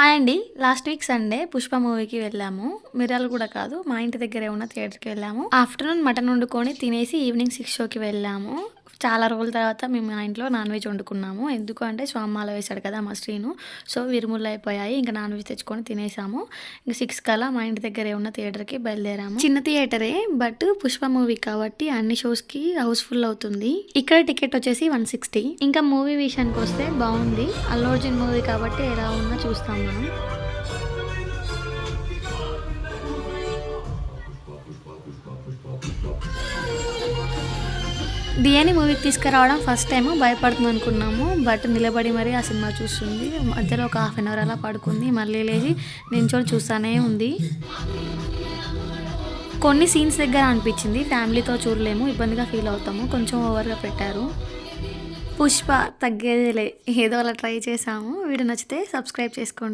Hi అండి. Last week Sunday 'Pushpa' మూవీకి వెళ్ళాము. మిర్యాలగూడ కాదు, మా ఇంటి దగ్గరే ఉన్న థియేటర్‌కి వెళ్ళాము. ఆఫ్టర్‌నూన్ మటన్ వండుకొని తినేసి ఈవినింగ్ 6 షోకి వెళ్ళాము. చాలా రోజుల తర్వాత మేము మా ఇంట్లో నాన్ వెజ్ వండుకున్నాము. ఎందుకు అంటే స్వామిమాల వేశాడు కదా మా శ్రీను. సో, విరుముళ్ళు అయిపోయాయి. ఇంకా నాన్ వెజ్ తెచ్చుకొని తినేసాము. ఇంక 6 కల్లా మా ఇంటి దగ్గరే ఉన్న థియేటర్‌కి బయలుదేరాము. చిన్న థియేటరే, బట్ 'పుష్ప' మూవీ కాబట్టి అన్ని షోస్‌కి హౌస్‌ఫుల్ అవుతుంది. ఇక్కడ టికెట్ వచ్చేసి 160. ఇంకా మూవీ విషయానికి వస్తే బాగుంది. అల్లు అర్జున్ మూవీ కాబట్టి ఎలా ఉన్నా చూస్తాం మనం. దియాని మూవీకి తీసుకురావడం ఫస్ట్ టైం. భయపడుతుంది అనుకున్నాము, బట్ నిలబడి మరీ ఆ సినిమా చూస్తుంది. మధ్యలో ఒక హాఫ్ అన్ అవర్ అలా పడుకుంది, మళ్ళీ లేచి నించొని చూస్తానే ఉంది. కొన్ని సీన్స్ దగ్గర అనిపించింది ఫ్యామిలీతో చూడలేము, ఇబ్బందిగా ఫీల్ అవుతాము, కొంచెం ఓవర్గా పెట్టారు. 'పుష్ప' తగ్గేదేలే, ఏదో అలా ట్రై చేసాము. వీడియో నచ్చితే సబ్స్క్రైబ్ చేసుకోండి.